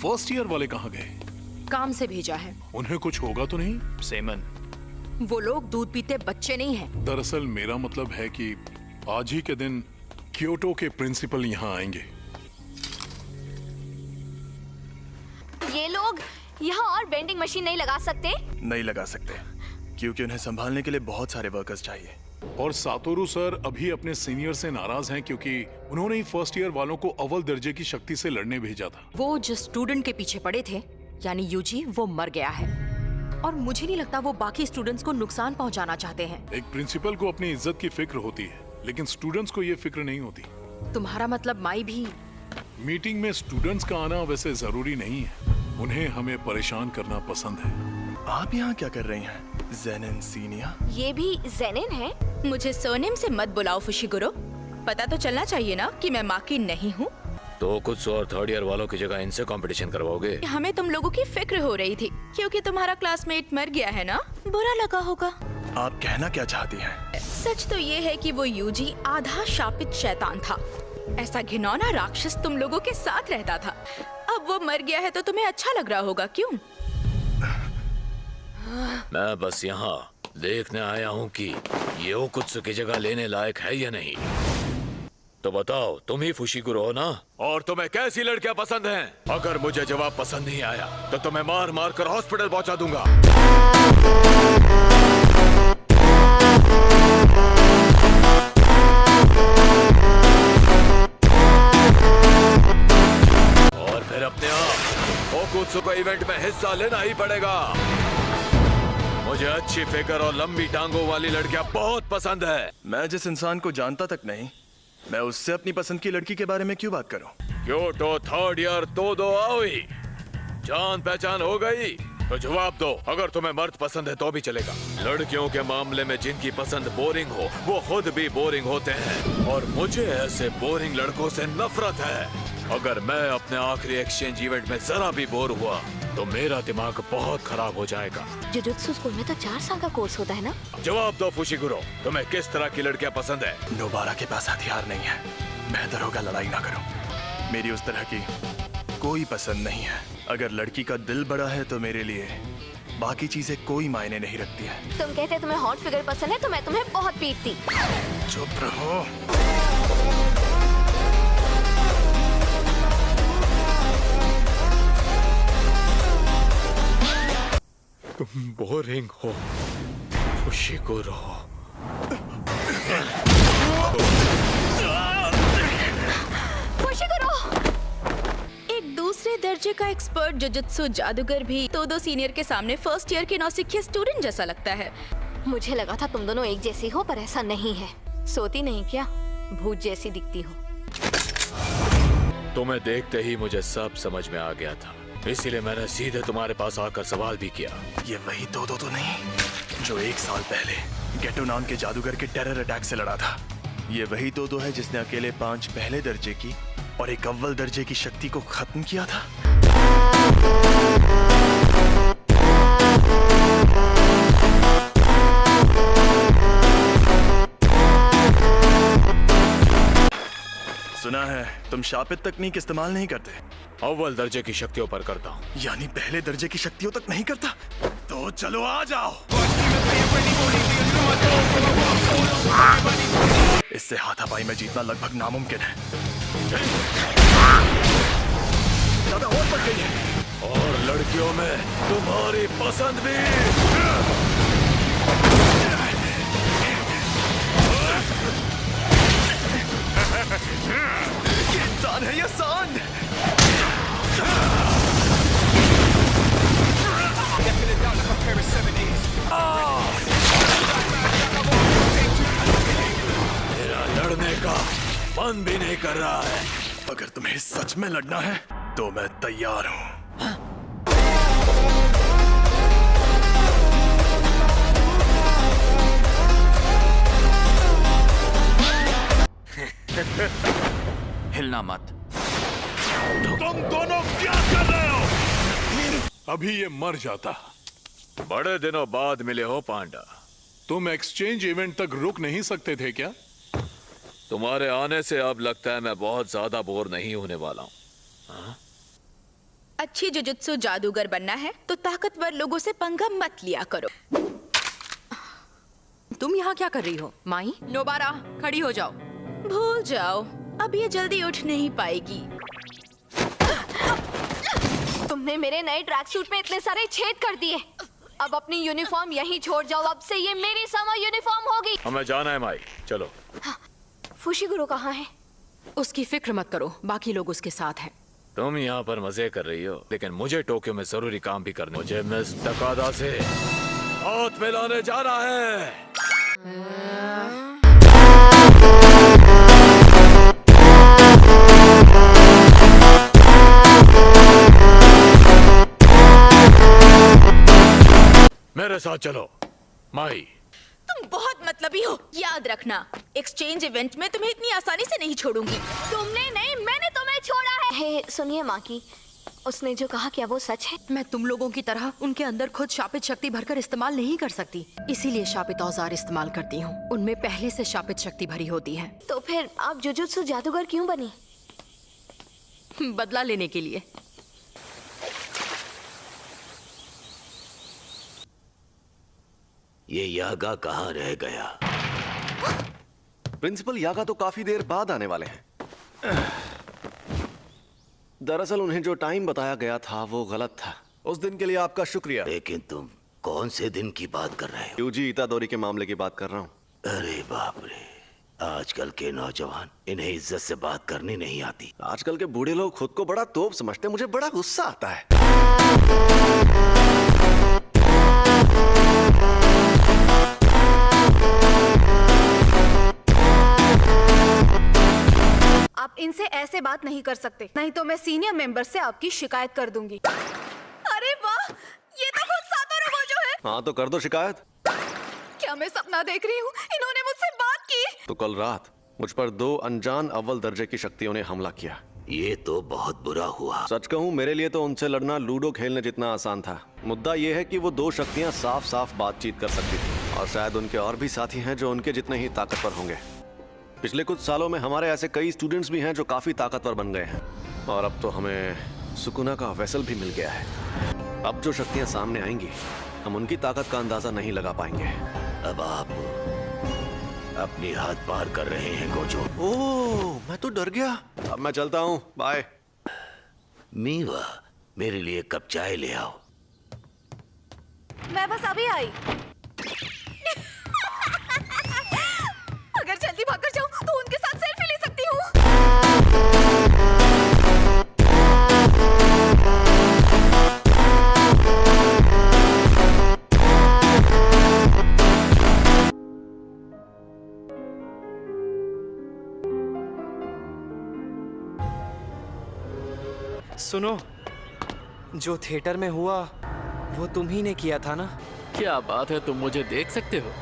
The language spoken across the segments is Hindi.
फर्स्ट ईयर वाले कहाँ गए? काम से भेजा है। उन्हें कुछ होगा तो नहीं? सेमन, वो लोग दूध पीते बच्चे नहीं हैं। दरअसल मेरा मतलब है कि आज ही के दिन क्योटो के प्रिंसिपल यहाँ आएंगे। ये लोग यहाँ और वेंडिंग मशीन नहीं लगा सकते? नहीं लगा सकते क्योंकि उन्हें संभालने के लिए बहुत सारे वर्कर्स चाहिए। और सातोरू सर अभी अपने सीनियर से नाराज हैं क्योंकि उन्होंने ही फर्स्ट ईयर वालों को अव्वल दर्जे की शक्ति से लड़ने भेजा था। वो जिस स्टूडेंट के पीछे पड़े थे, यानी यूजी, वो मर गया है और मुझे नहीं लगता वो बाकी स्टूडेंट्स को नुकसान पहुंचाना चाहते हैं। एक प्रिंसिपल को अपनी इज्जत की फिक्र होती है, लेकिन स्टूडेंट्स को ये फिक्र नहीं होती। तुम्हारा मतलब माई भी? मीटिंग में स्टूडेंट्स का आना वैसे जरूरी नहीं है, उन्हें हमें परेशान करना पसंद है। आप यहाँ क्या कर रही हैं, जेनिन सीनिया? ये भी जेनिन है? मुझे सोनेम से मत बुलाओ फुशिगुरो। पता तो चलना चाहिए ना कि मैं माकी नहीं हूँ। तो कुछ और थर्ड ईयर वालों की जगह इनसे कंपटीशन करवाओगे? हमें तुम लोगों की फिक्र हो रही थी क्योंकि तुम्हारा क्लासमेट मर गया है ना, बुरा लगा होगा। आप कहना क्या चाहती हैं? सच तो ये है कि वो यूजी आधा शापित शैतान था। ऐसा घिनौना राक्षस तुम लोगों के साथ रहता था। अब वो मर गया है तो तुम्हें अच्छा लग रहा होगा, क्यों? मैं बस यहाँ देखने आया हूँ कि ये ओकुत्सु की जगह लेने लायक है या नहीं। तो बताओ, तुम ही फुशिगुरो हो ना? और तुम्हें कैसी लड़कियां पसंद हैं? अगर मुझे जवाब पसंद नहीं आया तो तुम्हें मार मार कर हॉस्पिटल पहुंचा दूंगा। और फिर अपने आप ओकुत्सु को इवेंट में हिस्सा लेना ही पड़ेगा। मुझे अच्छी फिगर और लंबी टांगों वाली लड़कियां बहुत पसंद है। मैं जिस इंसान को जानता तक नहीं, मैं उससे अपनी पसंद की लड़की के बारे में क्यों बात करूं? क्योटो थर्ड ईयर तो आओई, जान पहचान हो गई तो जवाब दो। अगर तुम्हें मर्द पसंद है तो भी चलेगा। लड़कियों के मामले में जिनकी पसंद बोरिंग हो वो खुद भी बोरिंग होते हैं, और मुझे ऐसे बोरिंग लड़कों से नफरत है। अगर मैं अपने आखिरी एक्सचेंज इवेंट में जरा भी बोर हुआ तो मेरा दिमाग बहुत खराब हो जाएगा। जुजुत्सु स्कूल में तो 4 साल का कोर्स होता है ना? जवाब दो फुशिगुरो, तुम्हें किस तरह की लड़कियां पसंद है? नोबारा के पास हथियार नहीं है, बेहतर होगा लड़ाई ना करूं। मेरी उस तरह की कोई पसंद नहीं है। अगर लड़की का दिल बड़ा है तो मेरे लिए बाकी चीजें कोई मायने नहीं रखती है। तुम कहते तुम्हें हॉट फिगर पसंद है तो मैं तुम्हें बहुत पीटती। चुप रहो। तुम बोरिंग हो फुशिगुरो। फुशिगुरो! एक दूसरे दर्जे का एक्सपर्ट जुजुत्सु जादूगर भी तोदो सीनियर के सामने फर्स्ट ईयर के नौसिखिया स्टूडेंट जैसा लगता है। मुझे लगा था तुम दोनों एक जैसी हो, पर ऐसा नहीं है। सोती नहीं क्या? भूत जैसी दिखती हो। तुम्हें देखते ही मुझे सब समझ में आ गया था, इसीलिए मैंने सीधे तुम्हारे पास आकर सवाल भी किया। ये वही तोदो तो नहीं जो 1 साल पहले गेटो नाम के जादूगर के टेरर अटैक से लड़ा था? ये वही तोदो है जिसने अकेले 5 पहले दर्जे की और 1 अव्वल दर्जे की शक्ति को खत्म किया था। सुना है तुम शापित तकनीक इस्तेमाल नहीं करते। अव्वल दर्जे की शक्तियों पर करता हूँ। यानी पहले दर्जे की शक्तियों तक नहीं करता? तो चलो आ जाओ। इससे हाथापाई में जीतना लगभग नामुमकिन है। ज्यादा और बढ़ गई है। और लड़कियों में तुम्हारी पसंद भी। ये इंसान है या सांड? मेरा लड़ने का मन भी नहीं कर रहा है। अगर तुम्हें सच में लड़ना है तो मैं तैयार हूँ। हिलना मत। तुम दोनों क्या कर रहे हो? अभी ये मर जाता। बड़े दिनों बाद मिले हो पांडा। तुम एक्सचेंज इवेंट तक रुक नहीं सकते थे क्या? तुम्हारे आने से अब लगता है मैं बहुत ज्यादा बोर नहीं होने वाला हूँ। अच्छी जुजुत्सु जादूगर बनना है तो ताकतवर लोगों से पंगा मत लिया करो। तुम यहाँ क्या कर रही हो? माई, नोबारा, खड़ी हो जाओ। भूल जाओ, अब ये जल्दी उठ नहीं पाएगी। तुमने मेरे नए ट्रैक सूट में इतने सारे छेद कर दिए। अब अपनी यूनिफॉर्म यहीं छोड़ जाओ, अब से ये मेरी समर यूनिफॉर्म होगी। हमें जाना है माई, चलो। फुशिगुरु कहाँ है? उसकी फिक्र मत करो, बाकी लोग उसके साथ हैं। तुम यहाँ पर मजे कर रही हो, लेकिन मुझे टोक्यो में जरूरी काम भी करना। मुझे मिस तकादा से हाथ मिलाने जाना है। मेरे साथ चलो माई। तुम बहुत मतलबी हो, याद रखना। एक्सचेंज इवेंट में तुम्हें इतनी आसानी से नहीं छोड़ूंगी। तुमने नहीं, मैंने तुम्हें छोड़ा है। हे सुनिए माँ की, उसने जो कहा क्या वो सच है? मैं तुम लोगों की तरह उनके अंदर खुद शापित शक्ति भरकर इस्तेमाल नहीं कर सकती, इसीलिए शापित औजार इस्तेमाल करती हूँ। उनमें पहले से शापित शक्ति भरी होती है। तो फिर आप जुजुत्सु जादूगर क्यों बनी? बदला लेने के लिए। ये यागा कहाँ रह गया? प्रिंसिपल यागा तो काफी देर बाद आने वाले हैं। दरअसल उन्हें जो टाइम बताया गया था वो गलत था। उस दिन के लिए आपका शुक्रिया। लेकिन तुम कौन से दिन की बात कर रहे हो? यूजी इतादोरी के मामले की बात कर रहा हूँ। अरे बाप रे, आजकल के नौजवान, इन्हें इज्जत से बात करनी नहीं आती। आजकल के बूढ़े लोग खुद को बड़ा तोप समझते, मुझे बड़ा गुस्सा आता है। आप इनसे ऐसे बात नहीं कर सकते, नहीं तो मैं सीनियर मेंबर से आपकी शिकायत कर दूंगी। अरे वाह, ये तो खुद सातोरू गोजो है। हाँ तो कर दो शिकायत। क्या मैं सपना देख रही हूँ? इन्होंने मुझसे बात की। तो कल रात मुझ पर 2 अनजान अव्वल दर्जे की शक्तियों ने हमला किया। ये तो बहुत बुरा हुआ। सच कहूँ मेरे लिए तो उनसे लड़ना लूडो खेलने जितना आसान था। मुद्दा ये है कि वो 2 शक्तियाँ साफ साफ बातचीत कर सकती थी, और शायद उनके और भी साथी हैं जो उनके जितने ही ताकतवर होंगे। पिछले कुछ सालों में हमारे ऐसे कई स्टूडेंट्स भी हैं जो काफी ताकतवर बन गए हैं, और अब तो हमें सुकुना का वेसल भी मिल गया है। अब जो शक्तियां सामने आएंगी, हम उनकी ताकत का अंदाजा नहीं लगा पाएंगे। अब आप अपनी हाथ पार कर रहे हैं गोजो। ओह, मैं तो डर गया। अब मैं चलता हूँ, बाय। मीवा, मेरे लिए कप चाय ले आओ। मैं बस अभी आई। अगर जल्दी भाग कर जाऊं तो उनके साथ सेल्फी ले सकती हूँ। सुनो, जो थिएटर में हुआ वो तुम ही ने किया था ना? क्या बात है, तुम मुझे देख सकते हो?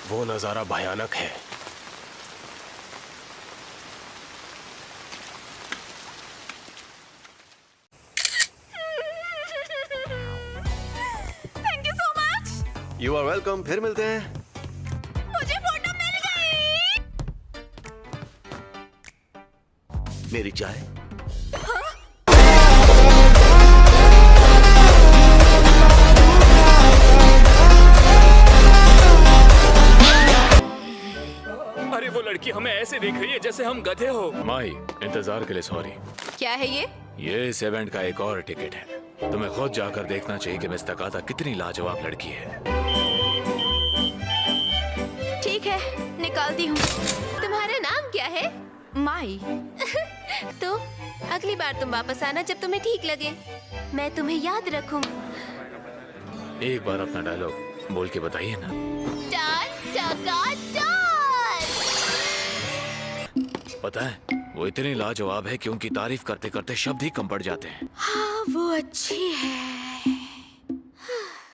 वो नजारा भयानक है। Thank you so much. You are welcome. फिर मिलते हैं। मुझे फोटो मिल गई। मेरी चाय। अरे वो लड़की हमें ऐसे देख रही है जैसे हम गधे हो। माई, इंतजार के लिए सॉरी। क्या है ये? ये इस इवेंट का एक और टिकट है। तुम्हें खुद जाकर देखना चाहिए कि मिस तकादा कितनी लाजवाब लड़की है। ठीक है, निकालती हूँ। तुम्हारा नाम क्या है? माई। तो अगली बार तुम वापस आना जब तुम्हें ठीक लगे। मैं तुम्हें याद रखूं। एक बार अपना डायलॉग बोल के बताइए ना। पता है, वो इतनी लाजवाब है कि उनकी तारीफ करते करते शब्द ही कम पड़ जाते हैं। हाँ, वो अच्छी है।